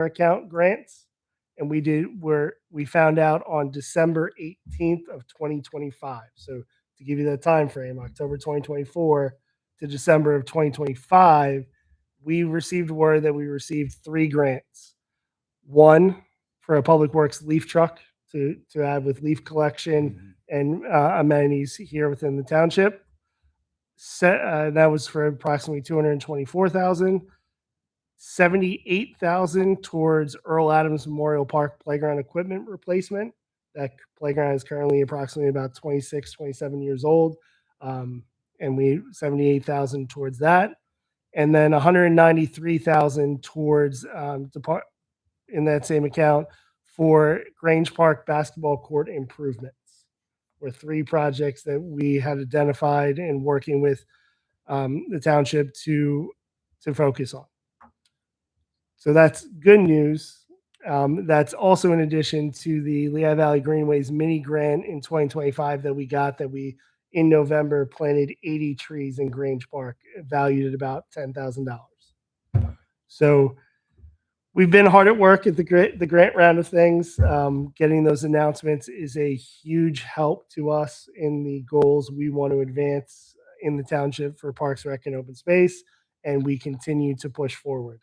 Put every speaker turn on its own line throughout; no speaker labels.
account grants, and we found out on December 18th of 2025. So to give you that time frame, October 2024 to December of 2025, we received word that we received 3 grants. One for a public works leaf truck to add with leaf collection and amenities here within the township. That was for approximately 224,000. 78,000 towards Earl Adams Memorial Park playground equipment replacement. That playground is currently approximately about 26, 27 years old. And we 78,000 towards that. And then 193,000 towards in that same account for Grange Park basketball court improvements. Were 3 projects that we had identified and working with the township to focus on. So that's good news. That's also in addition to the Lehigh Valley Greenways mini grant in 2025 that we got, that we in November planted 80 trees in Grange Park, valued at about $10,000. So we've been hard at work at the grant round of things. Getting those announcements is a huge help to us in the goals we want to advance in the township for Parks, Rec, and Open Space, and we continue to push forward.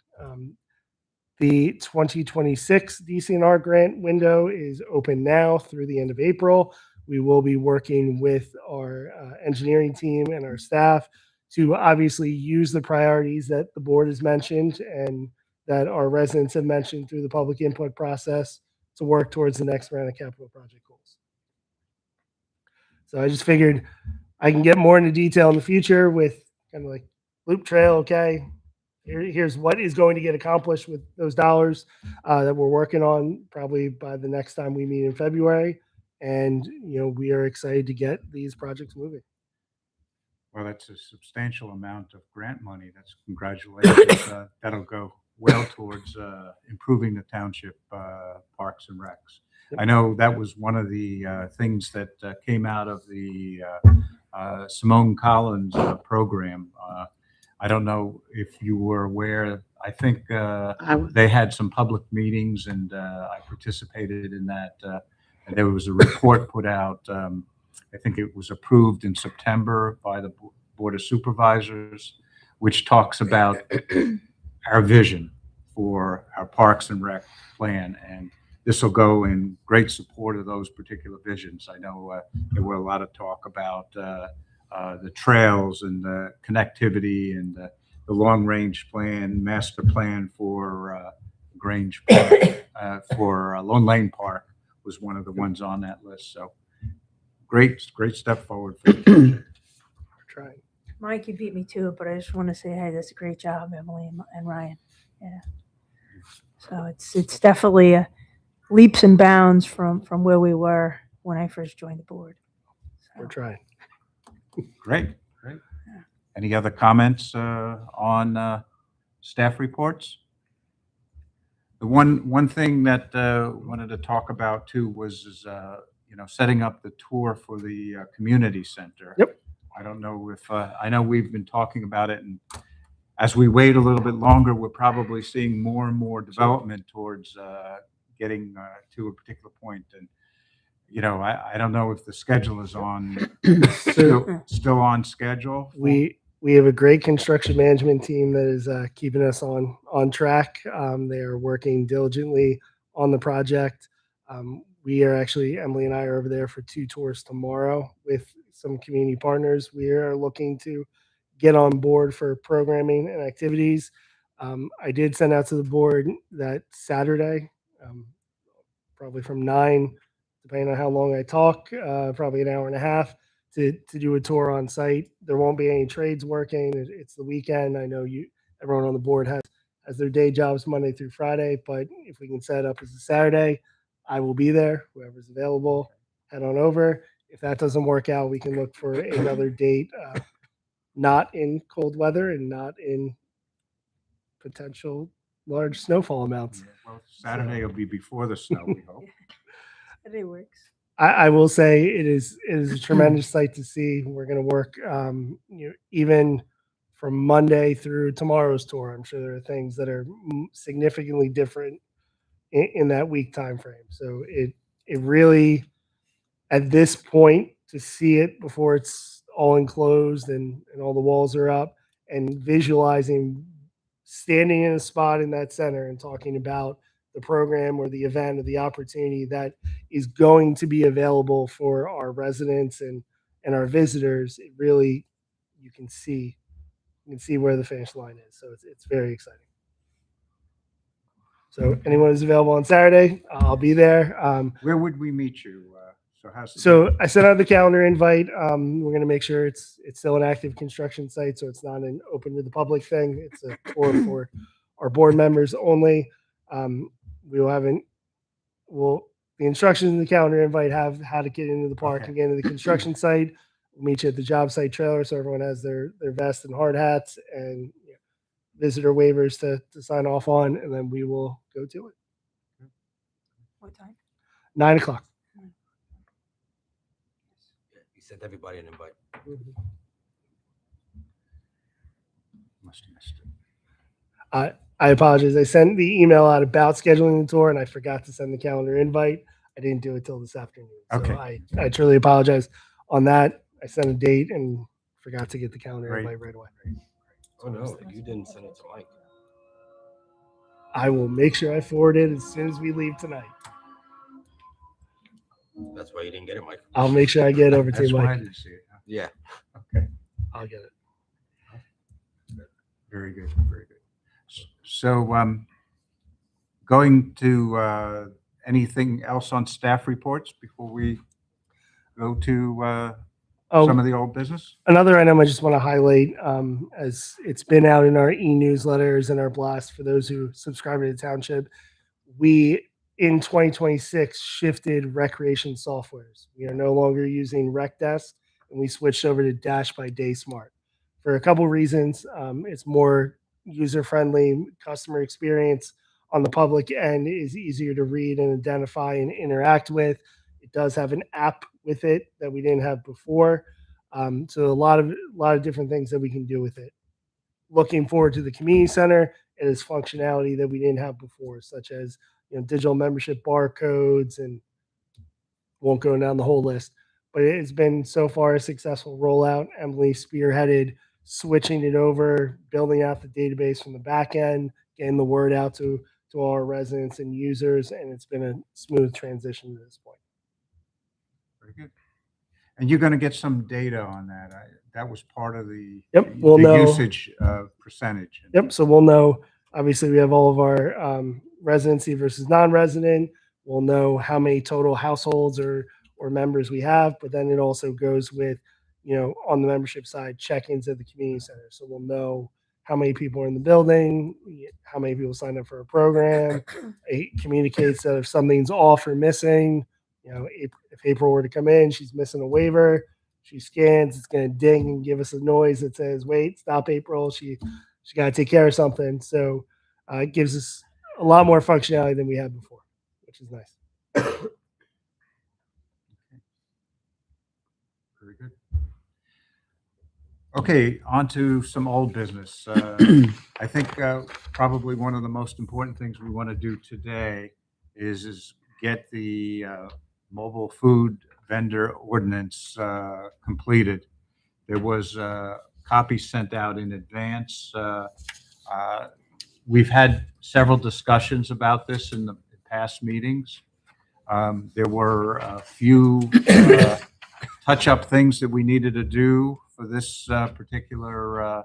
The 2026 DCNR grant window is open now through the end of April. We will be working with our engineering team and our staff to obviously use the priorities that the board has mentioned and that our residents have mentioned through the public input process to work towards the next round of capital project goals. So I just figured I can get more into detail in the future with kind of like Loop Trail, okay? Here's what is going to get accomplished with those dollars that we're working on probably by the next time we meet in February. And, we are excited to get these projects moving.
Well, that's a substantial amount of grant money. That's congratulations. That'll go well towards improving the township parks and recs.
Yep.
I know that was one of the things that came out of the Simone Collins program. I don't know if you were aware. I think they had some public meetings, and I participated in that. And there was a report put out. I think it was approved in September by the Board of Supervisors, which talks about our vision for our Parks and Rec plan. And this will go in great support of those particular visions. I know there were a lot of talk about the trails and the connectivity and the long-range plan, master plan for Grange Park, for Lone Lane Park was one of the ones on that list. So great step forward for the project.
We're trying.
Mike, you beat me to it, but I just want to say, hey, that's a great job, Emily and Ryan. Yeah. So it's definitely leaps and bounds from where we were when I first joined the board. So.
We're trying.
Great. Any other comments on staff reports? The one thing that wanted to talk about too was setting up the tour for the community center.
Yep.
I don't know if I know we've been talking about it, and as we wait a little bit longer, we're probably seeing more and more development towards getting to a particular point. And I don't know if the schedule is on still on schedule.
We have a great construction management team that is keeping us on track. They are working diligently on the project. We are actually, Emily and I are over there for 2 tours tomorrow with some community partners. We are looking to get on board for programming and activities. I did send out to the board that Saturday, probably from 9, depending on how long I talk, probably an hour and a half, to do a tour on site. There won't be any trades working. It's the weekend. I know everyone on the board has their day jobs Monday through Friday, but if we can set it up as a Saturday, I will be there. Whoever's available, head on over. If that doesn't work out, we can look for another date, not in cold weather and not in potential large snowfall amounts.
Well, Saturday will be before the snow, we hope.
Saturday works.
I will say it is a tremendous sight to see. We're going to work, even from Monday through tomorrow's tour. I'm sure there are things that are significantly different in that week time frame. So it really, at this point, to see it before it's all enclosed and all the walls are up, and visualizing standing in a spot in that center and talking about the program or the event or the opportunity that is going to be available for our residents and our visitors, it really, you can see where the finish line is. So it's very exciting. So anyone who's available on Saturday, I'll be there.
Where would we meet you? So how's the
So I sent out the calendar invite. We're going to make sure it's still an active construction site, so it's not an open to the public thing. It's a tour for our board members only. We will have the instructions in the calendar invite have how to get into the park
Okay.
and get into the construction site. We'll meet you at the job site trailer, so everyone has their vest and hard hats and visitor waivers to sign off on, and then we will go to it.
What time?
9:00.
You sent everybody an invite.
Must have missed it.
I apologize. I sent the email out about scheduling the tour, and I forgot to send the calendar invite. I didn't do it till this afternoon. So
Okay.
I truly apologize on that. I sent a date and forgot to get the calendar
Great.
invite right away.
Oh, no, you didn't send it to Mike.
I will make sure I forward it as soon as we leave tonight.
That's why you didn't get it, Mike.
I'll make sure I get it over to
That's
you,
why I
Mike.
didn't see it. Huh?
Yeah.
Okay.
I'll get it.
Very good. Very good. So, going to anything else on staff reports before we go to some of the old business?
Another item I just want to highlight, as it's been out in our e-newsletters and our blast for those who subscribe to the township, we in 2026 shifted recreation softwares. We are no longer using RecDesk, and we switched over to Dash by Day Smart for a couple reasons. It's more user-friendly, customer experience on the public end is easier to read and identify and interact with. It does have an app with it that we didn't have before. So a lot of different things that we can do with it. Looking forward to the community center, it has functionality that we didn't have before, such as digital membership barcodes, and won't go down the whole list. But it has been so far a successful rollout. Emily spearheaded switching it over, building out the database from the back end, getting the word out to all our residents and users, and it's been a smooth transition to this point.
Very good. And you're going to get some data on that. That was part of the,
Yep, we'll know.
usage percentage.
Yep. So we'll know. Obviously, we have all of our residency versus non-resident. We'll know how many total households or members we have, but then it also goes with, on the membership side, check-ins at the community center. So we'll know how many people are in the building, how many people signed up for a program. It communicates that if something's off or missing, if April were to come in, she's missing a waiver. She scans, it's going to ding and give us a noise that says, "Wait, stop, April. She got to take care of something." So it gives us a lot more functionality than we had before, which is nice.
Very good. Okay, on to some old business. I think probably one of the most important things we want to do today is get the mobile food vendor ordinance completed. There was a copy sent out in advance. We've had several discussions about this in the past meetings. There were a few touch-up things that we needed to do for this particular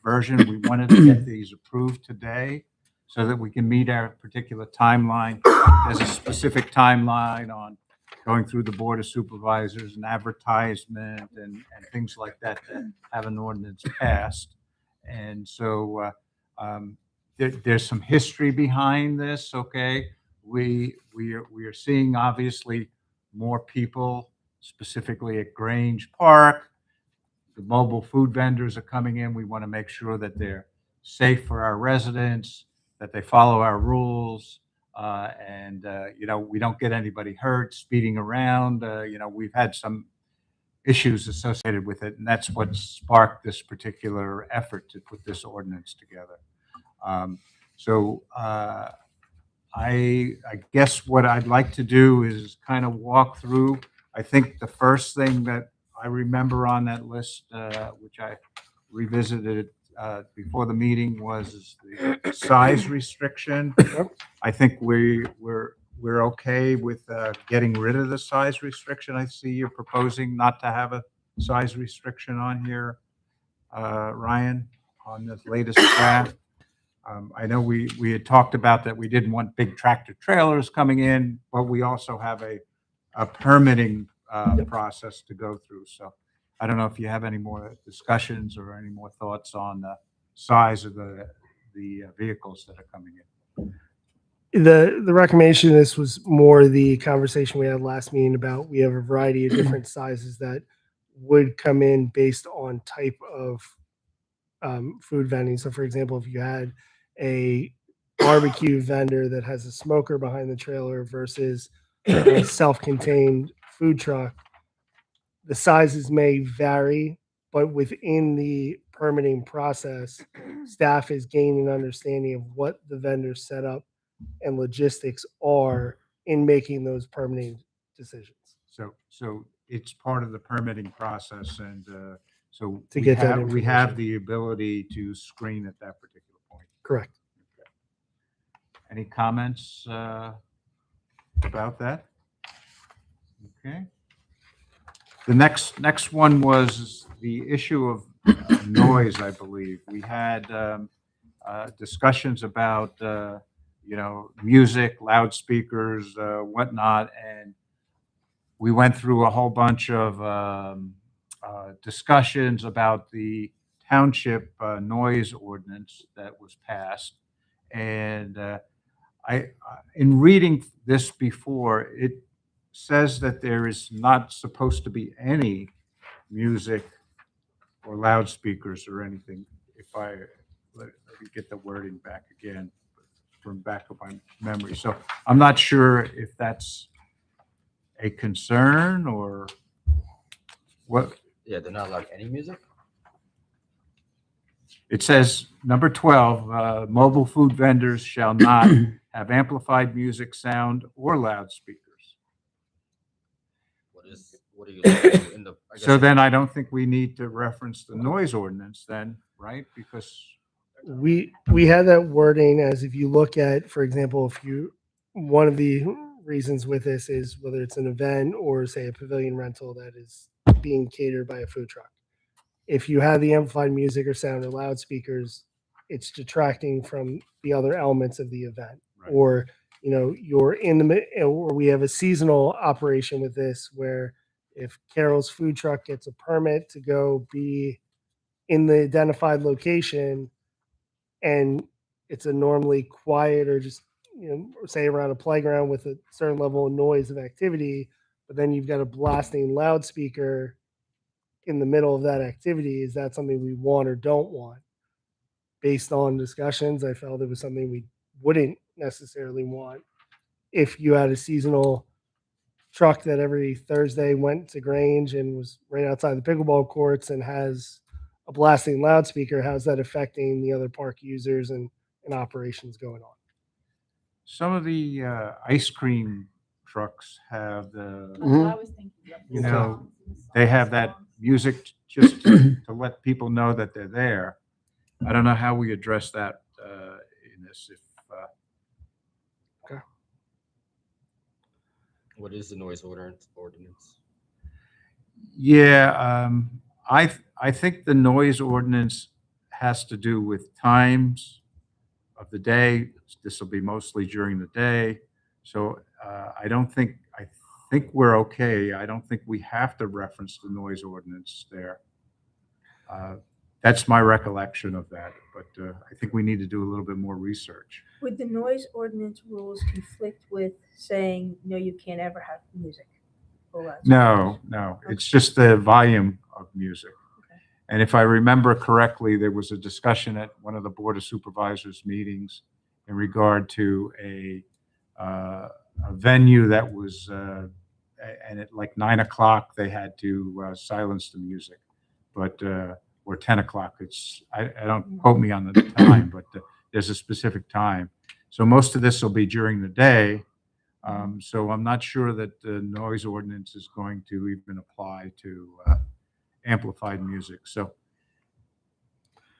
version. We wanted to get these approved today so that we can meet our particular timeline. There's a specific timeline on going through the Board of Supervisors and advertisement and things like that have an ordinance passed. And so there's some history behind this, okay? We are seeing obviously more people, specifically at Grange Park. The mobile food vendors are coming in. We want to make sure that they're safe for our residents, that they follow our rules, and we don't get anybody hurt speeding around. We've had some issues associated with it, and that's what sparked this particular effort to put this ordinance together. So I guess what I'd like to do is kind of walk through. I think the first thing that I remember on that list, which I revisited before the meeting, was the size restriction. I think we're okay with getting rid of the size restriction. I see you're proposing not to have a size restriction on here, Ryan, on this latest draft. I know we had talked about that we didn't want big tractor trailers coming in, but we also have a permitting process to go through. So I don't know if you have any more discussions or any more thoughts on the size of the vehicles that are coming in.
The recommendation, this was more the conversation we had last meeting about, we have a variety of different sizes that would come in based on type of food vending. So for example, if you had a barbecue vendor that has a smoker behind the trailer versus a self-contained food truck, the sizes may vary, but within the permitting process, staff is gaining an understanding of what the vendor's setup and logistics are in making those permitting decisions.
So it's part of the permitting process, and so
To get that
we have
information.
the ability to screen at that particular point.
Correct.
Any comments about that? Okay. The next one was the issue of noise, I believe. We had discussions about, music, loudspeakers, whatnot, and we went through a whole bunch of discussions about the township noise ordinance that was passed. And in reading this before, it says that there is not supposed to be any music or loudspeakers or anything. Let me get the wording back again from back of my memory. So I'm not sure if that's a concern or what.
Yeah, they're not allowed any music?
It says, number 12, mobile food vendors shall not have amplified music, sound, or loudspeakers.
What are you looking at in the? I guess
So then I don't think we need to reference the noise ordinance then, right? Because,
We had that wording as, if you look at, for example, one of the reasons with this is whether it's an event or say a pavilion rental that is being catered by a food truck. If you have the amplified music or sound or loudspeakers, it's detracting from the other elements of the event.
Right.
Or, you're or we have a seasonal operation with this where if Carol's food truck gets a permit to go be in the identified location and it's a normally quiet or just, say around a playground with a certain level of noise of activity, but then you've got a blasting loudspeaker in the middle of that activity, is that something we want or don't want? Based on discussions, I felt it was something we wouldn't necessarily want. If you had a seasonal truck that every Thursday went to Grange and was right outside the pickleball courts and has a blasting loudspeaker, how's that affecting the other park users and operations going on?
some of the ice cream trucks have the,
That's what I was thinking.
you know, they have that music just to let people know that they're there. I don't know how we address that in this.
What is the noise ordinance?
Yeah, I think the noise ordinance has to do with times of the day. This will be mostly during the day. So I think we're okay. I don't think we have to reference the noise ordinance there. That's my recollection of that, but I think we need to do a little bit more research.
Would the noise ordinance rules conflict with saying, no, you can't ever have music? or loudspeakers?
No, it's just the volume of music.
Okay.
And if I remember correctly, there was a discussion at one of the Board of Supervisors meetings in regard to a venue that was, and at like 9 o'clock, they had to silence the music, but, or 10 o'clock. I don't quote me on the time, but there's a specific time. So most of this will be during the day. So I'm not sure that the noise ordinance is going to even apply to amplified music. So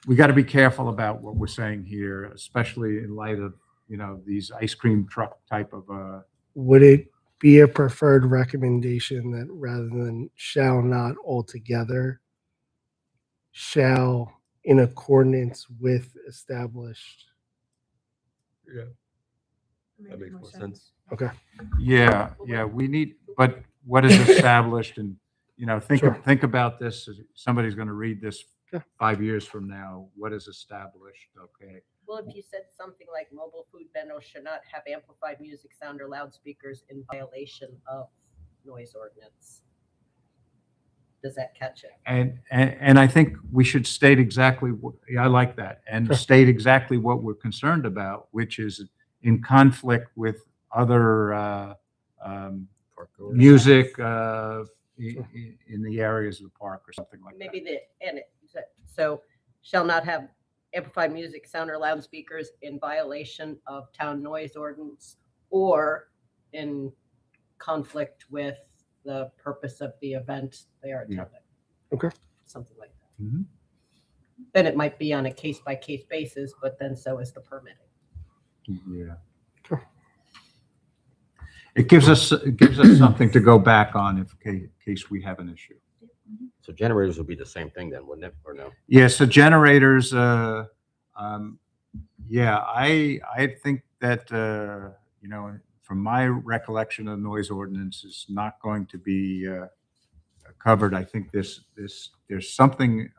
we got to be careful about what we're saying here, especially in light of, these ice cream truck type of,
Would it be a preferred recommendation that rather than shall not altogether, shall in accordance with established?
That makes more sense.
Okay.
yeah, we need, but what is established and,
Sure.
think about this. Somebody's going to read this
Yeah.
5 years from now. What is established? Okay.
Well, if you said something like mobile food vendors should not have amplified music, sound, or loudspeakers in violation of noise ordinance, does that catch it?
And I think we should state exactly what, I like that, and
Sure.
state exactly what we're concerned about, which is in conflict with other
Park goers.
music in the areas of the park or something like that.
Maybe so shall not have amplified music, sound, or loudspeakers in violation of town noise ordinance or in conflict with the purpose of the event they are
Yeah.
attending.
Okay.
Something like that.
Mhm.
Then it might be on a case-by-case basis, but then so is the permitting.
Yeah.
Sure.
It gives us something to go back on in case we have an issue.
So generators would be the same thing then, wouldn't it, or no?
Yeah, so generators, I think that, from my recollection of the noise ordinance is not going to be covered. I think there's something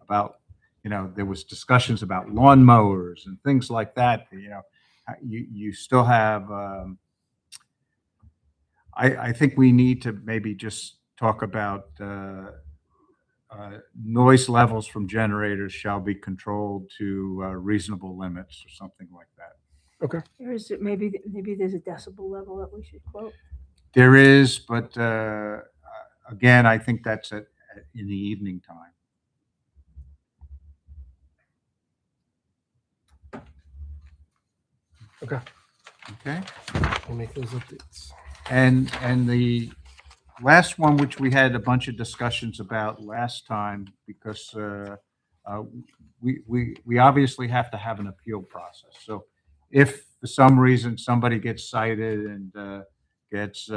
about, there was discussions about lawn mowers and things like that, you still have, I think we need to maybe just talk about noise levels from generators shall be controlled to reasonable limits or something like that.
Or is it maybe there's a decibel level that we should quote?
There is, but again, I think that's in the evening time.
Okay.
Okay.
We'll make those updates.
And the last one, which we had a bunch of discussions about last time, because we obviously have to have an appeal process. So if for some reason somebody gets cited and gets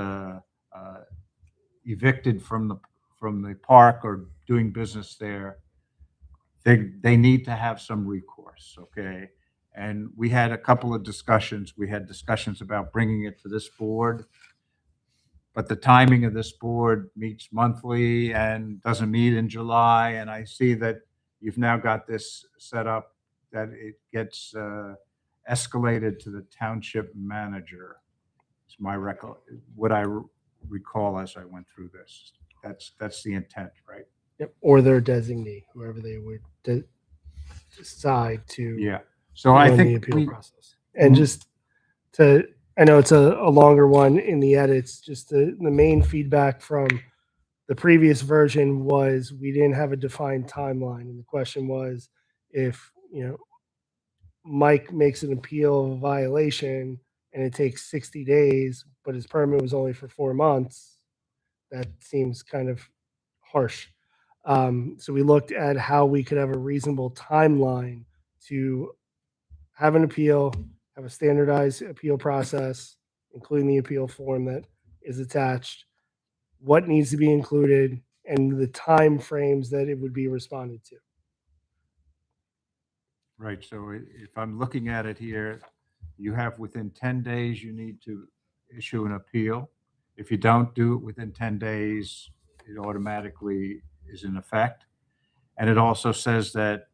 evicted from the park or doing business there, they need to have some recourse. Okay. And we had a couple of discussions. We had discussions about bringing it to this board, but the timing of this board meets monthly and doesn't meet in July. And I see that you've now got this set up that it gets escalated to the township manager. It's what I recall as I went through this. That's the intent, right?
Yep. Or their designee, whoever they would decide to
Yeah. So I
run the
think
appeal process. And just to, I know it's a longer one in the edits, just the main feedback from the previous version was we didn't have a defined timeline. And the question was if, Mike makes an appeal of a violation and it takes 60 days, but his permit was only for 4 months, that seems kind of harsh. So we looked at how we could have a reasonable timeline to have an appeal, have a standardized appeal process, including the appeal form that is attached, what needs to be included, and the time frames that it would be responded to.
Right. So if I'm looking at it here, you have within 10 days, you need to issue an appeal. If you don't do it within 10 days, it automatically is in effect. And it also says that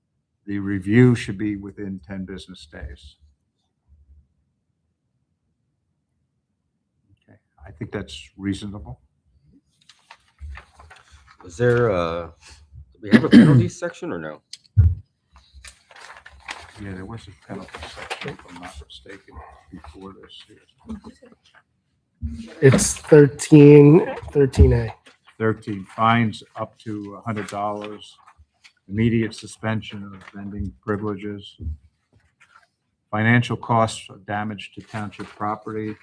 the review should be within 10 business days. Okay. I think that's reasonable.
Was there, do we have a penalty section or no?
Yeah, there was a penalty section, if I'm not mistaken, before this.
It's 13A.
13, fines up to $100, immediate suspension of vending privileges. Financial costs of damage to township property.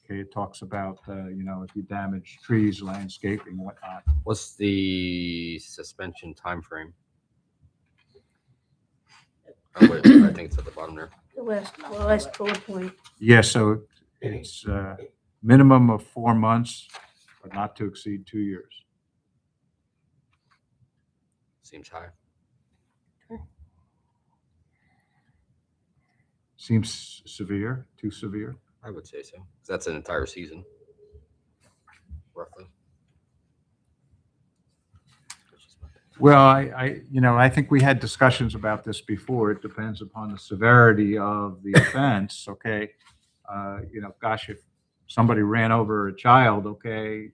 Okay, it talks about, if you damage trees, landscaping, whatnot.
What's the suspension time frame? Oh, wait, I think it's at the bottom there.
The last bullet point.
Yeah, so it's minimum of 4 months, but not to exceed 2 years.
Seems high.
Seems severe, too severe.
I would say so. 'Cause that's an entire season, roughly. That's just my thing.
Well, I think we had discussions about this before. It depends upon the severity of the offense, okay? Gosh, if somebody ran over a child, okay,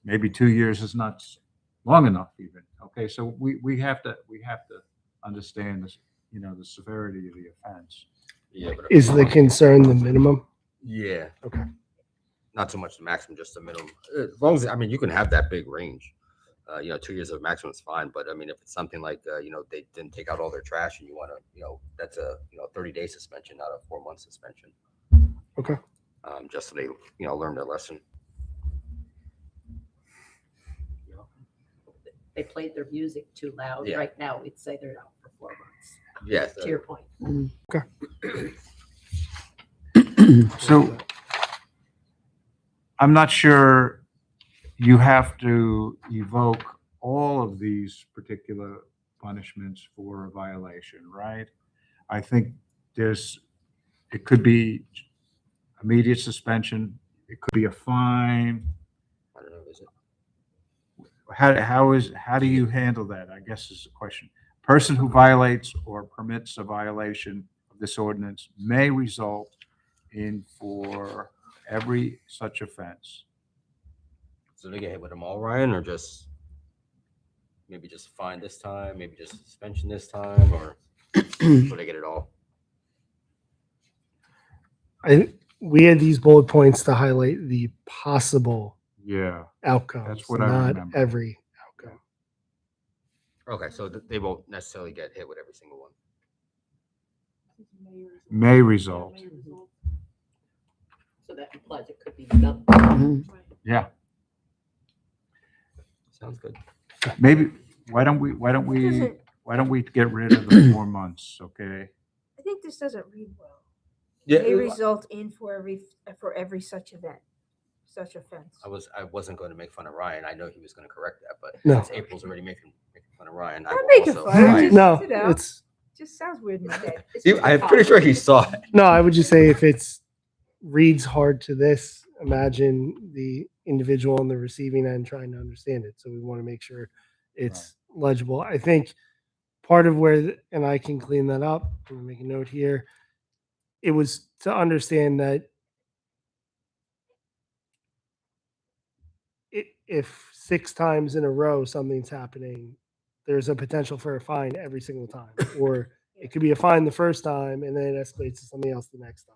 maybe 2 years is not long enough even, okay? So we have to understand this, the severity of the offense.
Yeah, but
Is the concern the minimum?
yeah.
Okay.
Not so much the maximum, just the minimum. As long as, I mean, you can have that big range. 2 years of maximum is fine, but I mean, if it's something like, they didn't take out all their trash and you want to, that's a, 30-day suspension, not a 4-month suspension.
Okay.
Just so they, learn their lesson.
They played their music too loud.
Yeah.
Right now, we'd say they're out for 4 months.
Yes.
To your point.
So I'm not sure you have to evoke all of these particular punishments for a violation, right? I think it could be immediate suspension, it could be a fine.
I don't know, is it?
How do you handle that, I guess is the question. Person who violates or permits a violation of this ordinance may result in for every such offense.
So they get hit with them all, Ryan, or maybe just fine this time, maybe just suspension this time, or so they get it all?
We had these bullet points to highlight the possible
Yeah,
outcomes,
That's what I
not
remember.
every outcome.
Okay, so they won't necessarily get hit with every single one.
may result.
So that implies it could be done.
Yeah,
Sounds good.
maybe, why don't we get rid of the 4 months, okay?
I think this doesn't read well.
Yeah,
May result in for every such event, such offense.
I wasn't going to make fun of Ryan. I know he was going to correct that, but
No.
since April's already making fun of Ryan, I
I'm
will
making
also-
fun.
Ryan.
Just-
No,
you know.
it's
Just sounds weird in my head.
I'm pretty sure he saw it.
no. I would just say if it's reads hard to this, imagine the individual on the receiving end trying to understand it. So we want to make sure it's legible. I think part of and I can clean that up. I'm gonna make a note here. It was to understand that if 6 times in a row something's happening, there's a potential for a fine every single time, or it could be a fine the first time and then it escalates to something else the next time.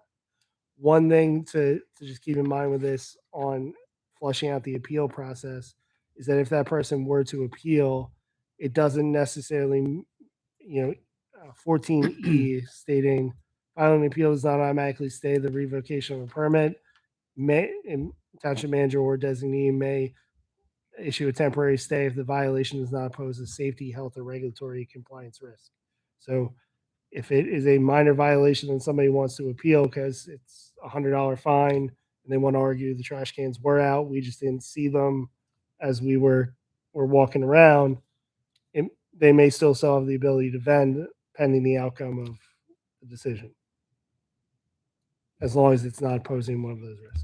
One thing to just keep in mind with this on flushing out the appeal process is that if that person were to appeal, it doesn't necessarily, 14E stating filing an appeal does not automatically stay the revocation of a permit. Township manager or designee may issue a temporary stay if the violation does not pose a safety, health, or regulatory compliance risk. So if it is a minor violation and somebody wants to appeal because it's $100 fine and they want to argue the trash cans were out, we just didn't see them as we were walking around, they may still have the ability to vend pending the outcome of the decision, as long as it's not posing one of those risks.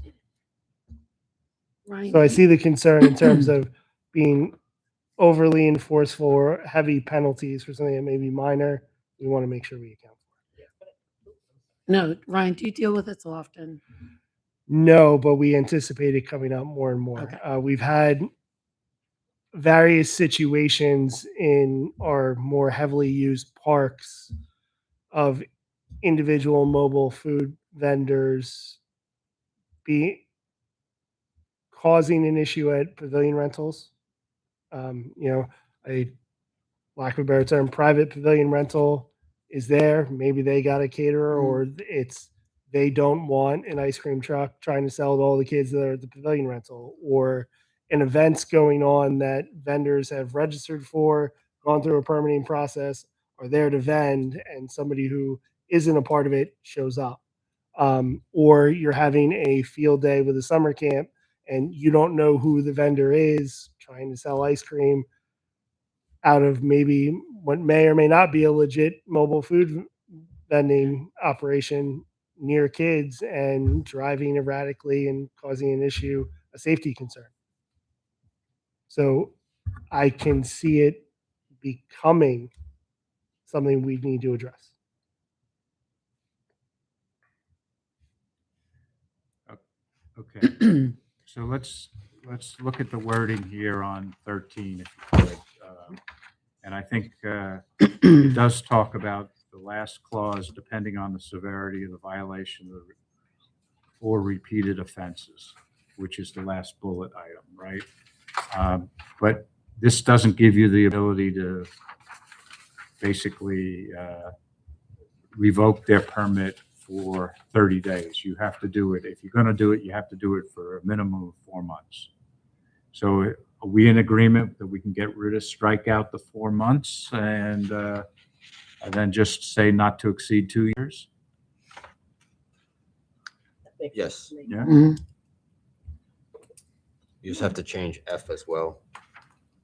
Ryan,
So I see the concern in terms of being overly enforceful or heavy penalties for something that may be minor. We want to make sure we account for it.
no, Ryan, do you deal with this often?
No, but we anticipate it coming up more and more.
Okay.
We've had various situations in our more heavily used parks of individual mobile food vendors causing an issue at pavilion rentals. A lack of a better term, private pavilion rental is there. Maybe they got a caterer, or it's they don't want an ice cream truck trying to sell to all the kids that are at the pavilion rental, or an event's going on that vendors have registered for, gone through a permitting process, are there to vend, and somebody who isn't a part of it shows up. Or you're having a field day with a summer camp and you don't know who the vendor is trying to sell ice cream out of maybe what may or may not be a legit mobile food vending operation near kids and driving erratically and causing an issue, a safety concern. So I can see it becoming something we need to address.
Okay, so let's look at the wording here on 13, if you could. And I think it does talk about the last clause, depending on the severity of the violation or repeated offenses, which is the last bullet item, right? But this doesn't give you the ability to basically revoke their permit for 30 days. You have to do it. If you're going to do it, you have to do it for a minimum of 4 months. So are we in agreement that we can get rid of, strike out the 4 months and then just say not to exceed 2 years?
That makes
Yes.
sense to me.
Yeah.
Mhm.
You just have to change F as well,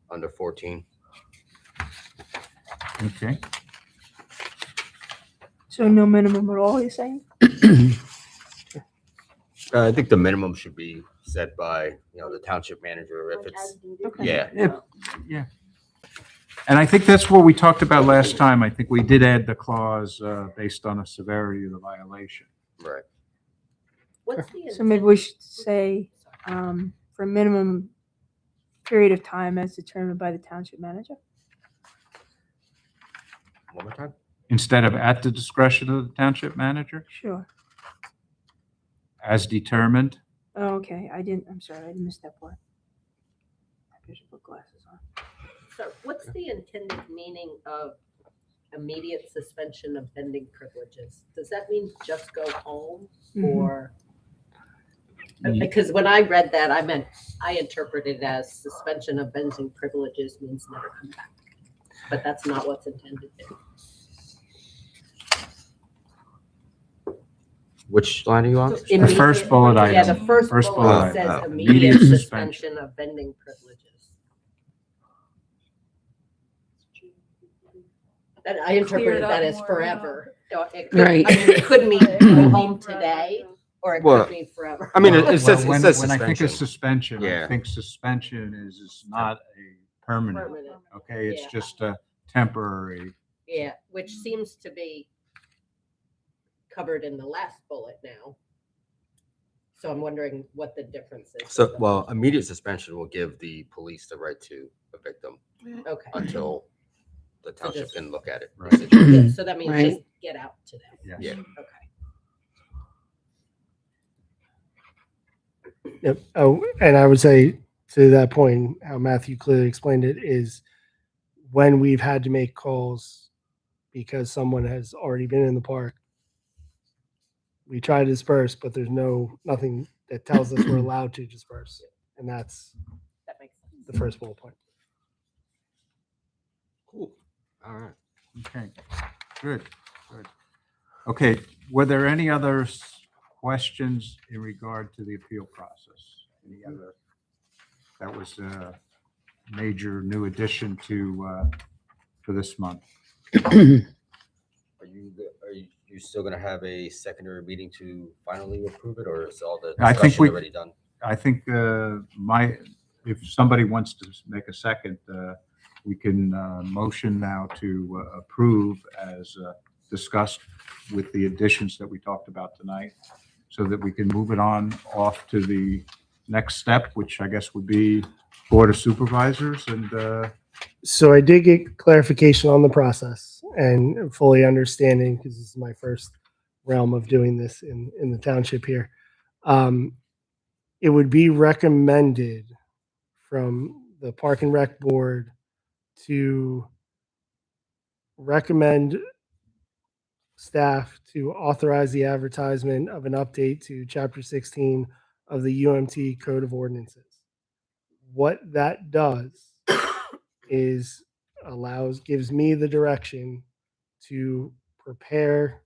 under 14.
Okay.
So no minimum at all, you're saying?
I think the minimum should be set by, the township manager if it's,
Okay.
yeah.
Yeah. And I think that's what we talked about last time. I think we did add the clause based on the severity of the violation.
Right.
What's the
So maybe we should say, for a minimum period of time as determined by the township manager?
One more time?
Instead of at the discretion of the township manager,
Sure.
as determined.
Oh, okay, I'm sorry, I missed that part. I should put glasses on.
So what's the intended meaning of immediate suspension of vending privileges? Does that mean just go home
Mhm.
or?
Ye-
Because when I read that, I interpreted it as suspension of vending privileges means never come back. But that's not what's intended there.
Which line are you on?
The first bullet item.
Yeah, the first
First
bullet
bullet
says
item.
immediate
Immediate
suspension of vending privileges. And I interpreted that as forever. It could,
Right.
I mean, it could mean go home today, or it
Well,
could mean forever.
I mean,
Well,
it says,
well,
it says
when I think of
suspension.
suspension, I
Yeah.
think suspension is not a permanent.
Permanent.
Okay, it's
Yeah.
just a temporary.
Yeah, which seems to be covered in the last bullet now. So I'm wondering what the difference is.
So, well, immediate suspension will give the police the right to evict them
Okay,
until the township
just-
can look at it.
Right.
yeah, so that means
Right.
just get out today.
Yes.
Yeah.
Okay.
Yep. Oh, and I would say to that point, how Matthew clearly explained it is when we've had to make calls because someone has already been in the park, we try to disperse, but there's nothing that tells us we're allowed to disperse. And that's
That makes sense.
the first bullet point.
Cool. All right.
Okay, good. Okay, were there any other questions in regard to the appeal process? Any other? That was a major new addition to for this month.
Are you still gonna have a secondary meeting to finally approve it, or is all the
I think
discussion
we-
already done?
I think if somebody wants to make a second, we can motion now to approve as discussed with the additions that we talked about tonight, so that we can move it on off to the next step, which I guess would be Board of Supervisors and
So I did get clarification on the process and fully understanding, because this is my first realm of doing this in the township here. It would be recommended from the Park and Rec Board to recommend staff to authorize the advertisement of an update to Chapter 16 of the UMT Code of Ordinances. What that does is gives me the direction to prepare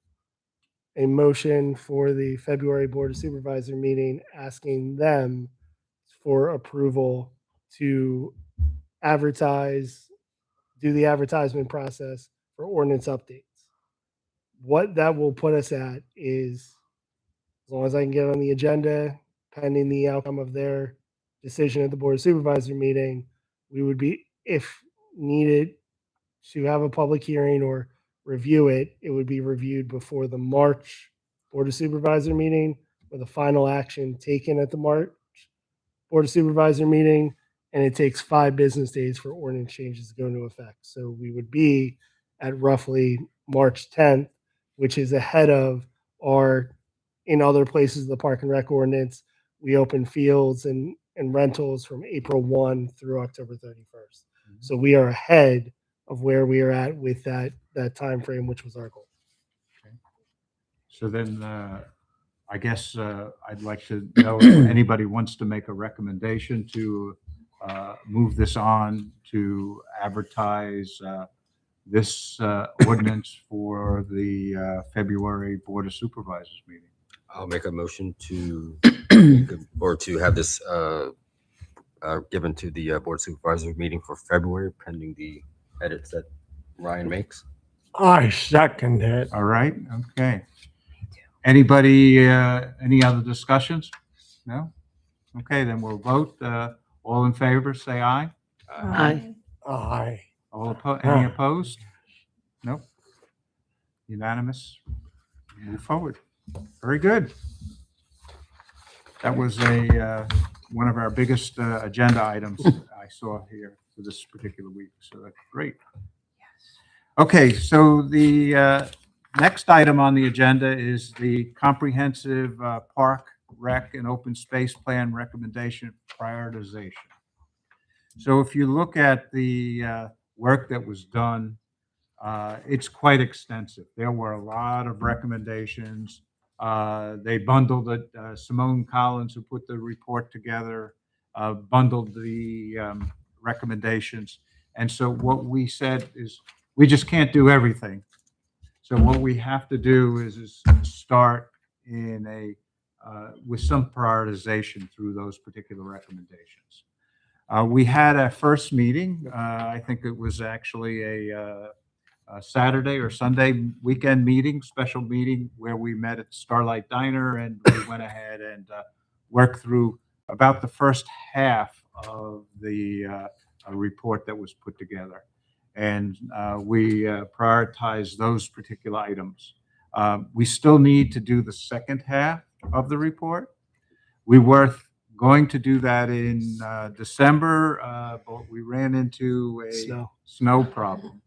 a motion for the February Board of Supervisor meeting, asking them for approval to do the advertisement process for ordinance updates. What that will put us at is, as long as I can get on the agenda, pending the outcome of their decision at the Board of Supervisor meeting, we would be, if needed, to have a public hearing or review it, it would be reviewed before the March Board of Supervisor meeting, with a final action taken at the March Board of Supervisor meeting, and it takes 5 business days for ordinance changes to go into effect. So we would be at roughly March 10th, which is ahead of in other places of the Park and Rec ordinance, we open fields and rentals from April 1 through October 31st. So we are ahead of where we are at with that time frame, which was our goal.
So then, I guess I'd like to know if anybody wants to make a recommendation to move this on to advertise this ordinance for the February Board of Supervisors meeting.
I'll make a motion to or to have this given to the Board of Supervisors meeting for February, pending the edits that Ryan makes.
I second it.
All right, okay. Anybody, any other discussions? No? Okay, then we'll vote. All in favor, say aye.
Aye.
Aye.
Any opposed? Nope. Unanimous. Move forward. Very good. That was one of our biggest agenda items I saw here for this particular week. So that's great. Okay, so the next item on the agenda is the comprehensive park, rec, and open space plan recommendation prioritization. So if you look at the work that was done, it's quite extensive. There were a lot of recommendations. They bundled it. Simone Collins, who put the report together, bundled the recommendations. And so what we said is we just can't do everything. So what we have to do is start in with some prioritization through those particular recommendations. We had a first meeting. I think it was actually a Saturday or Sunday weekend meeting, special meeting, where we met at Starlight Diner, and we went ahead and worked through about the first half of the report that was put together. And we prioritized those particular items. We still need to do the second half of the report. We were going to do that in December, but we ran into a snow problem.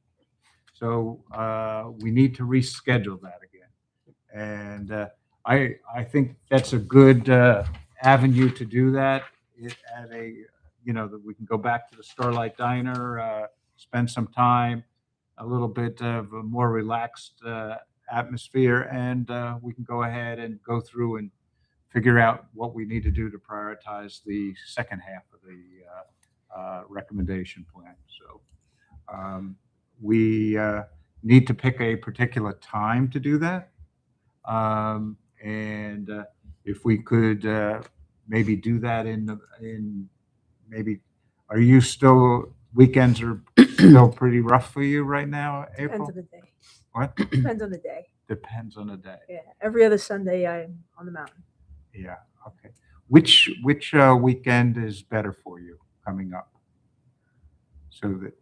So we need to reschedule that again. And I think that's a good avenue to do that at that we can go back to the Starlight Diner, spend some time, a little bit of a more relaxed atmosphere, and we can go ahead and go through and figure out what we need to do to prioritize the second half of the recommendation plan. So we need to pick a particular time to do that. And if we could maybe do that in maybe, are you still, weekends are still pretty rough for you right now, April?
Depends on the day.
What?
Depends on the day.
Depends on the day.
Yeah, every other Sunday I'm on the mountain.
Yeah, okay. Which weekend is better for you coming up? So that,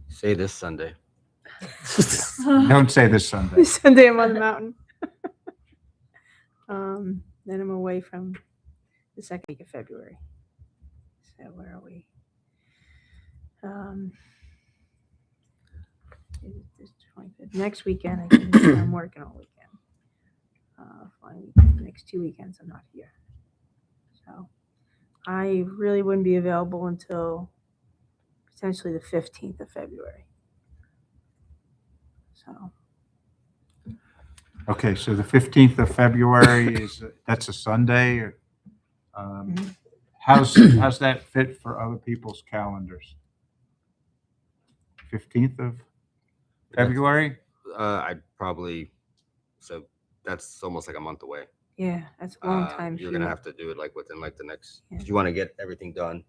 Say this Sunday.
don't say this Sunday.
This Sunday I'm on the mountain. Then I'm away from the second week of February. So where are we? This 25th. Next weekend I'm working all weekend. Next 2 weekends I'm not here. So I really wouldn't be available until potentially the 15th of February. So
Okay, so the 15th of February that's a Sunday.
Mhm.
How's that fit for other people's calendars? 15th of February?
I'd probably, so that's almost like a month away.
Yeah, that's a long time.
You're gonna
shoot.
have to do it like within like the next,
Yeah.
because you want to get everything done.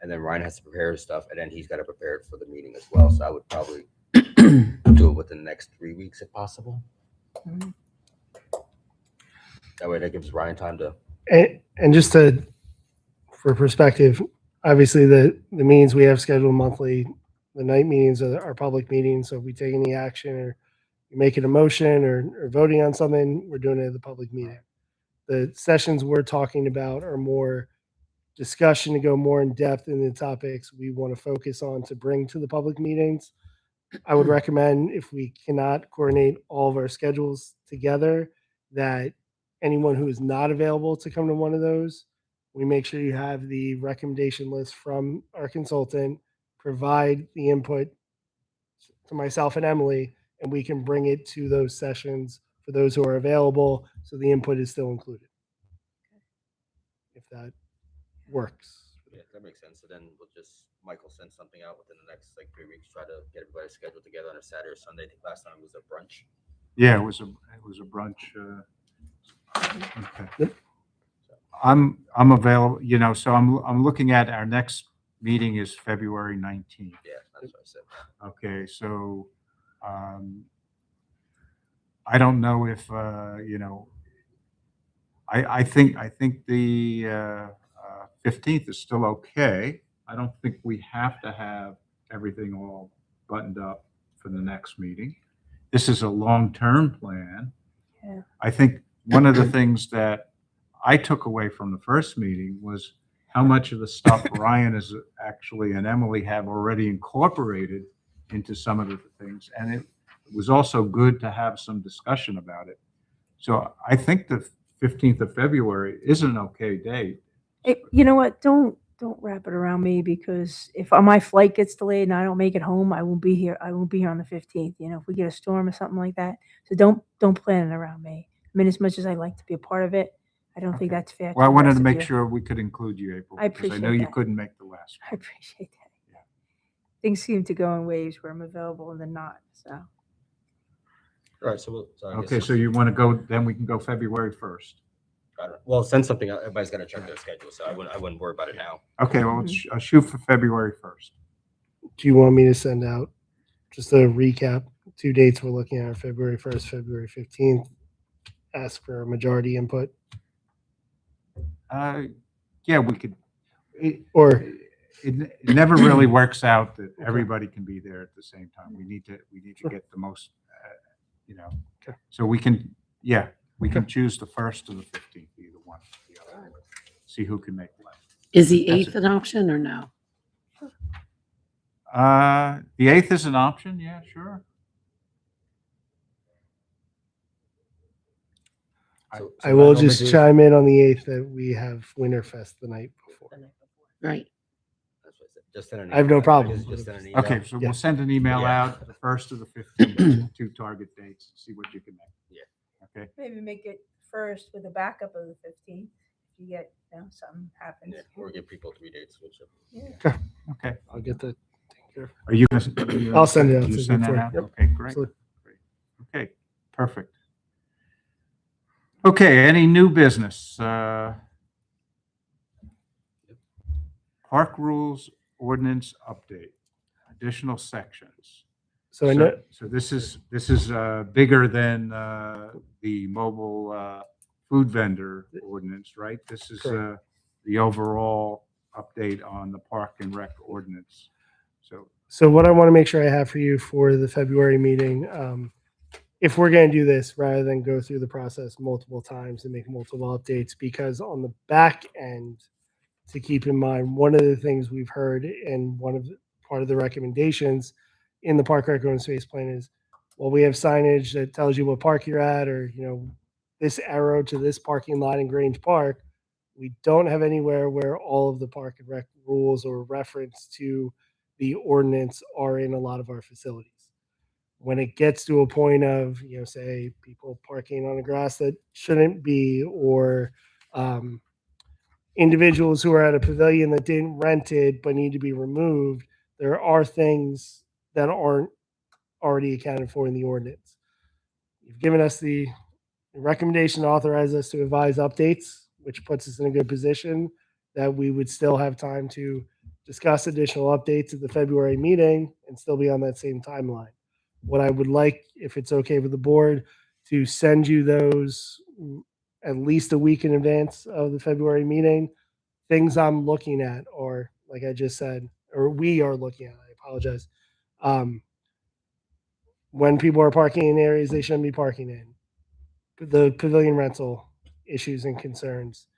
And then Ryan has to prepare his stuff, and then he's got to prepare it for the meeting as well. So I would probably do it within the next 3 weeks if possible.
Mhm.
That way that gives Ryan time to,
And just for perspective, obviously the meetings we have scheduled monthly, the night meetings are public meetings. So if we take any action or you're making a motion or voting on something, we're doing it at the public meeting. The sessions we're talking about are more discussion to go more in depth in the topics we want to focus on to bring to the public meetings. I would recommend, if we cannot coordinate all of our schedules together, that anyone who is not available to come to one of those, we make sure you have the recommendation list from our consultant, provide the input to myself and Emily, and we can bring it to those sessions for those who are available, so the input is still included. If that works.
yeah, that makes sense. So then we'll just, Michael send something out within the next like 3 weeks, try to get everybody scheduled together on a Saturday or Sunday. I think last time was a brunch.
Yeah, it was a brunch. Okay.
Yep.
I'm available, so I'm looking at our next meeting is February 19th.
Yeah, that's what I said.
Okay, so I don't know if I think the 15th is still okay. I don't think we have to have everything all buttoned up for the next meeting. This is a long-term plan.
Yeah.
I think one of the things that I took away from the first meeting was how much of the stuff Ryan is actually and Emily have already incorporated into some of the things. And it was also good to have some discussion about it. So I think the 15th of February is an okay date.
You know what? Don't wrap it around me, because if my flight gets delayed and I don't make it home, I won't be here. I won't be here on the 15th. If we get a storm or something like that. So don't plan it around me. I mean, as much as I'd like to be a part of it, I don't think
Okay.
that's fair.
Well, I
the
wanted
rest
to
of
make
you.
sure we could include you, April,
I
because I know
appreciate
you
that.
couldn't make the last
I
one.
appreciate that.
Yeah.
Things seem to go in waves where I'm available and then not. So
All right, so I guess
Okay, so you want to go, then we can go February 1st.
I don't know. Well, send something out. Everybody's got to check their schedule, so I wouldn't worry about it now.
Okay, well, I'll shoot for February 1st.
Do you want me to send out just a recap? 2 dates we're looking at are February 1st, February 15th. Ask for a majority input.
Yeah, we could.
Or
It never really works out that everybody can be there at the same time. We need to
Sure.
get the most,
Okay.
So we can choose the 1st or the 15th, either one. The other. See who can make less.
Is the
That's
8th an option or no?
The 8th is an option. Yeah, sure.
So
I will
what
just
normally do-
chime in on the 8th that we have Winterfest the night before.
Right.
That's what I said. Just send an
I have no
email.
problem.
Just send an email.
Okay, so
Yeah.
we'll send an email
Yeah.
out, the 1st or the 15th, 2 target dates, see what you can make.
Yeah.
Okay.
maybe make it first with a backup of the 15th. If you get something happens.
Yeah, or give people 3 dates. Whichever.
Okay.
I'll get that taken care of.
Are you gonna?
I'll send it out
You
to
send that
before.
out?
Yep.
Okay, great.
Absolutely.
Great. Okay, perfect. Okay, any new business? Park rules ordinance update, additional sections.
So I know,
So this is bigger than the mobile food vendor ordinance, right? This is
Correct.
the overall update on the park and rec ordinance.
So what I want to make sure I have for you for the February meeting, if we're going to do this, rather than go through the process multiple times and make multiple updates, because on the back end, to keep in mind, one of the things we've heard and part of the recommendations in the park rec open space plan is, well, we have signage that tells you what park you're at, or this arrow to this parking lot in Grange Park. We don't have anywhere where all of the park and rec rules or reference to the ordinance are in a lot of our facilities. When it gets to a point of, say people parking on the grass that shouldn't be, or individuals who are at a pavilion that didn't rent it but need to be removed, there are things that aren't already accounted for in the ordinance. You've given us the recommendation to authorize us to advise updates, which puts us in a good position that we would still have time to discuss additional updates at the February meeting and still be on that same timeline. What I would like, if it's okay with the board, to send you those at least a week in advance of the February meeting. Things I'm looking at, or like I just said, or we are looking at, I apologize. When people are parking in areas they shouldn't be parking in, the pavilion rental issues and concerns.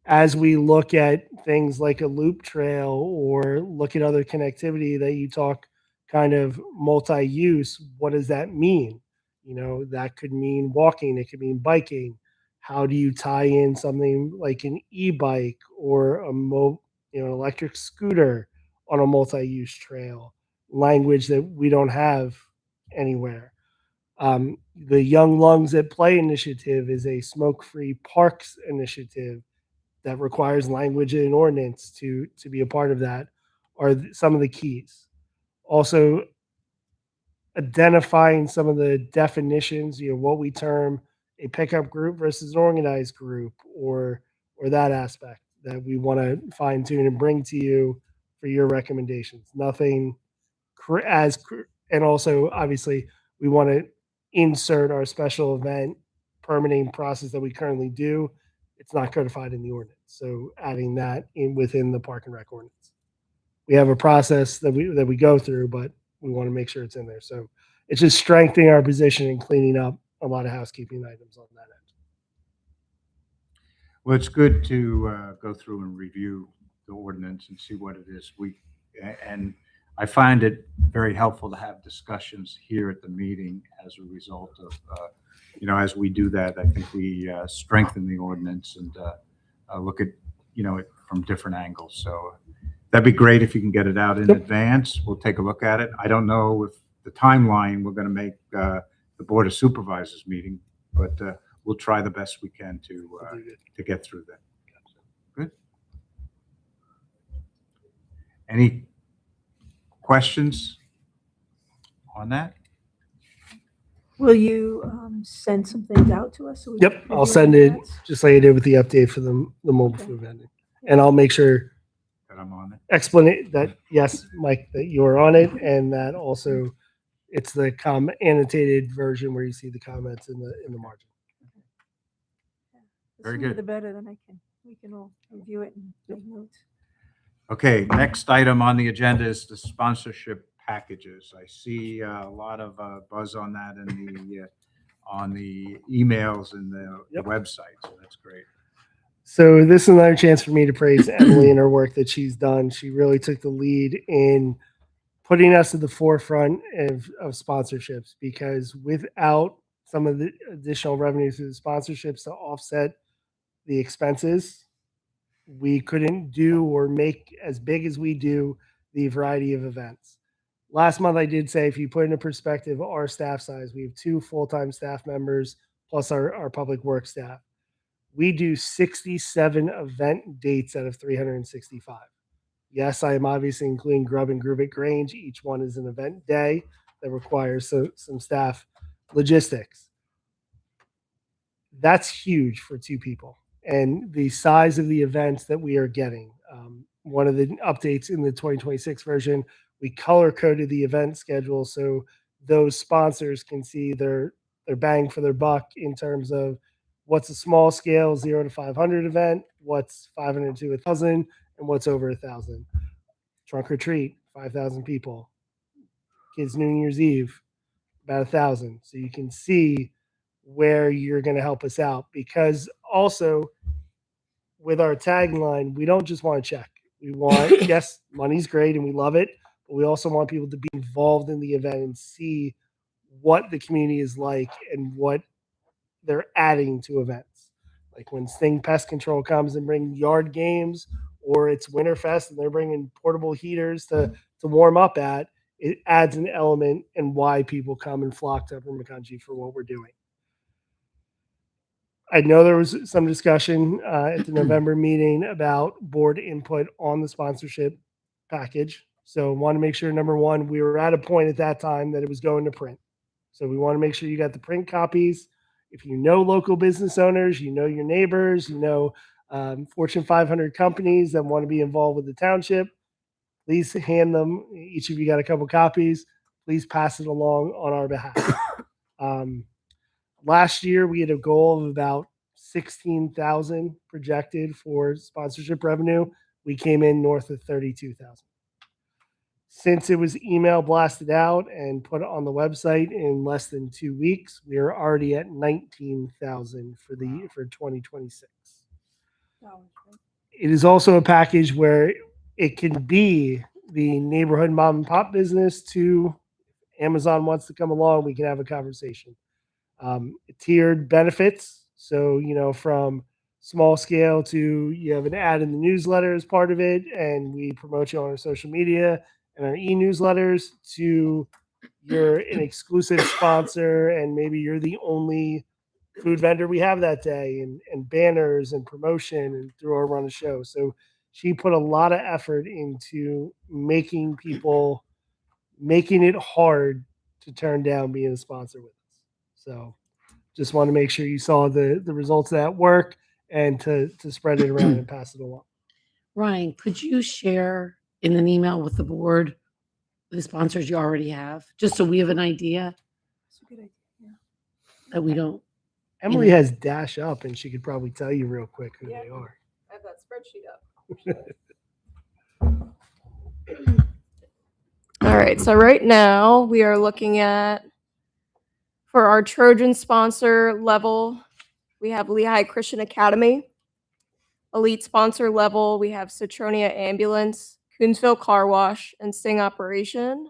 As we look at things like a loop trail or look at other connectivity that you talk kind of multi-use, what does that mean? That could mean walking, it could mean biking. How do you tie in something like an e-bike or an electric scooter on a multi-use trail? Language that we don't have anywhere. The Young Lungs at Play initiative is a smoke-free parks initiative that requires language in an ordinance to be a part of that, are some of the keys. Also, identifying some of the definitions, what we term a pickup group versus an organized group, or that aspect that we want to fine tune and bring to you for your recommendations. Nothing and also obviously we want to insert our special event permitting process that we currently do. It's not codified in the ordinance, so adding that in within the Park and Rec ordinance. We have a process that we go through, but we want to make sure it's in there. So it's just strengthening our position and cleaning up a lot of housekeeping items on that end.
Well, it's good to go through and review the ordinance and see what it is. And I find it very helpful to have discussions here at the meeting as a result of, as we do that, I think we strengthen the ordinance and look at, it from different angles. So that'd be great if you can get it out in advance. We'll take a look at it. I don't know if the timeline we're going to make the Board of Supervisors meeting, but we'll try the best we can to get through that. Good. Any questions on that?
Will you send some things out to us? So we
Yep,
can
I'll
review
send
in
it
advance?
just like I did with the update for the mobile
Okay.
food vending, and I'll make sure
That I'm on it.
explain that yes, Mike, that you are on it, and that also it's the annotated version where you see the comments in the margin.
The
Very
sooner
good.
The better, then we can all review it and make notes.
Okay, next item on the agenda is the sponsorship packages. I see a lot of buzz on that on the emails and the
Yep.
website, so that's great.
So this is another chance for me to praise Emily and her work that she's done. She really took the lead in putting us at the forefront of sponsorships, because without some of the additional revenue through the sponsorships to offset the expenses, we couldn't do or make as big as we do the variety of events. Last month, I did say, if you put into perspective our staff size, we have 2 full-time staff members plus our public works staff. We do 67 event dates out of 365. Yes, I am obviously including Grub and Groove at Grange. Each one is an event day that requires some staff logistics. That's huge for 2 people. And the size of the events that we are getting. One of the updates in the 2026 version, we color coded the event schedule so those sponsors can see their bang for their buck in terms of what's a small scale 0 to 500 event, what's 500 to 1,000, and what's over 1,000. Trunk or treat, 5,000 people. Kids New Year's Eve, about 1,000. So you can see where you're going to help us out, because also with our tagline, we don't just want to check. We want, yes, money's great and we love it, but we also want people to be involved in the event and see what the community is like and what they're adding to events. Like when Sting Pest Control comes and bring yard games, or it's Winterfest and they're bringing portable heaters to warm up at, it adds an element and why people come and flock to Upper Macungie for what we're doing. I know there was some discussion at the November meeting about board input on the sponsorship package. So want to make sure, number one, we were at a point at that time that it was going to print. So we want to make sure you got the print copies. If you know local business owners, you know your neighbors, you know Fortune 500 companies that want to be involved with the township, please hand them. Each of you got a couple copies. Please pass it along on our behalf. Last year, we had a goal of about 16,000 projected for sponsorship revenue. We came in north of 32,000. Since it was email blasted out and put on the website in less than 2 weeks, we are already at 19,000 for 2026. It is also a package where it can be the neighborhood mom and pop business to Amazon wants to come along, we can have a conversation. Tiered benefits. So, from small scale to you have an ad in the newsletter as part of it, and we promote you on our social media and our e-newsletters, to you're an exclusive sponsor and maybe you're the only food vendor we have that day, and banners and promotion and through our run of show. So she put a lot of effort into making it hard to turn down being a sponsor with us. So just want to make sure you saw the results of that work and to spread it around and pass it along.
Ryan, could you share in an email with the board the sponsors you already have, just so we have an idea
That's a good idea. Yeah.
that we don't?
Emily has Dash up and she could probably tell you real quick who
Yeah.
they are.
I have that spreadsheet up. All right, so right now we are looking at, for our Trojan sponsor level, we have Lehigh Christian Academy. Elite sponsor level, we have Citronia Ambulance, Coonsville Car Wash, and Sting Operation.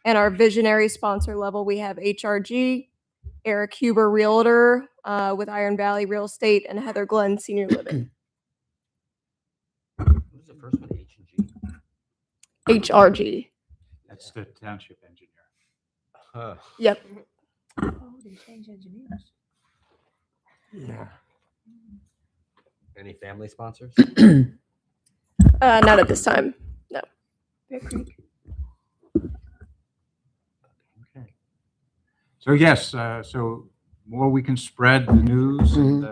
And our visionary sponsor level, we have HRG, Eric Huber Realtor with Iron Valley Real Estate, and Heather Glenn Senior Living.
What was the first one? H&G?
HRG.
That's the township engineer.
Huh.
Yep.
Oh, they changed engineers.
Yeah.
Any family sponsors?
Not at this time.
Bear Creek.
Okay. So yes, so more we can spread the news, and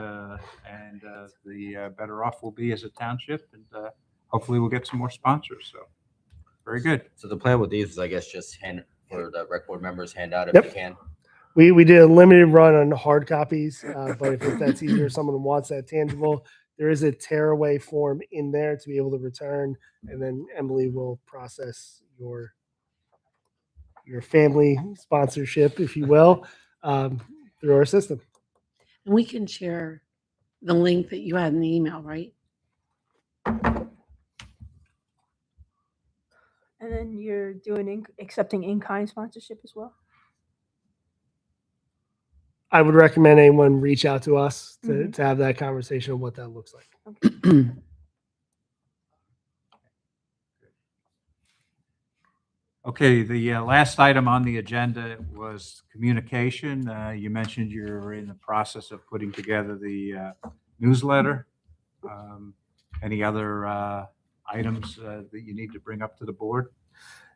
the better off we'll be as a township, and hopefully we'll get some more sponsors. So very good.
So the plan with these is, I guess, just hand for the rec board members, hand out if
Yep.
you can.
We did a limited run on hard copies, but if that's easier, someone wants that tangible, there is a tearaway form in there to be able to return, and then Emily will process your family sponsorship, if you will, through our system.
And we can share the link that you had in the email, right?
And then you're doing accepting in-kind sponsorship as well?
I would recommend anyone reach out to us to,
Mhm.
to have that conversation of what that looks like.
Okay, the last item on the agenda was communication. You mentioned you're in the process of putting together the newsletter. Any other items that you need to bring up to the board?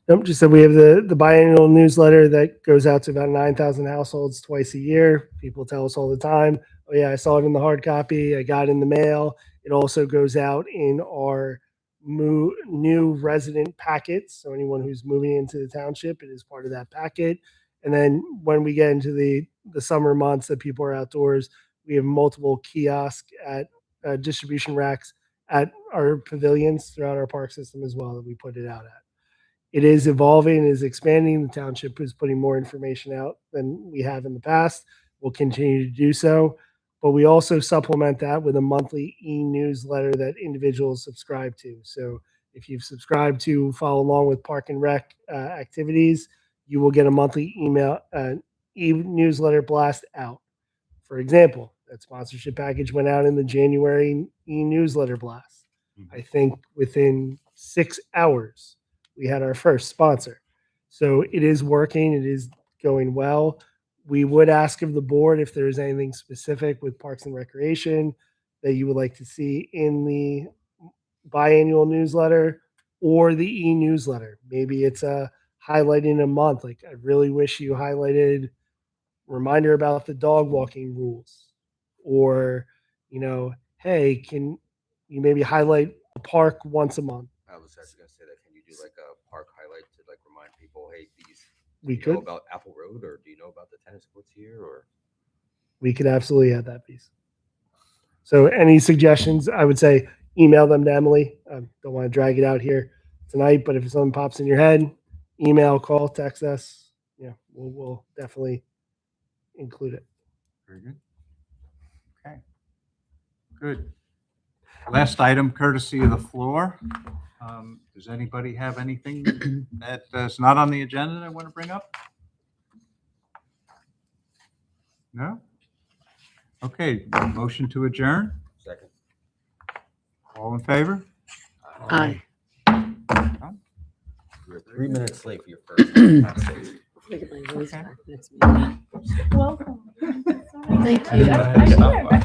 Nope, just that we have the biannual newsletter that goes out to about 9,000 households twice a year. People tell us all the time, oh yeah, I saw it in the hard copy, I got it in the mail. It also goes out in our new resident packets. So anyone who's moving into the township, it is part of that packet. And then when we get into the summer months that people are outdoors, we have multiple kiosks at distribution racks at our pavilions throughout our park system as well that we put it out at. It is evolving, it is expanding. The township is putting more information out than we have in the past. We'll continue to do so. But we also supplement that with a monthly e-newsletter that individuals subscribe to. So if you've subscribed to follow along with Park and Rec activities, you will get a monthly email e-newsletter blast out. For example, that sponsorship package went out in the January e-newsletter blast. I think within 6 hours, we had our first sponsor. So it is working. It is going well. We would ask of the board if there is anything specific with Parks and Recreation that you would like to see in the biannual newsletter or the e-newsletter. Maybe it's a highlighting a month. Like I really wish you highlighted reminder about the dog walking rules, or hey, can you maybe highlight a park once a month?
I was actually gonna say that. Can you do like a park highlight to like remind people, hey, these
We
do you know
could
about Apple Road, or do you know about the tennis courts here, or
we could absolutely add that piece. So any suggestions, I would say email them to Emily. I don't want to drag it out here tonight, but if something pops in your head, email, call, text us. Yeah, we'll definitely include it.
Very good. Okay. Good. Last item, courtesy of the floor. Does anybody have anything that is not on the agenda they want to bring up? No? Okay, motion to adjourn.
second?
All in favor?
Aye.
You're 3 minutes late for your first.
Look at my voice back next meeting.
Welcome.
Thank
I didn't know I had to stop by.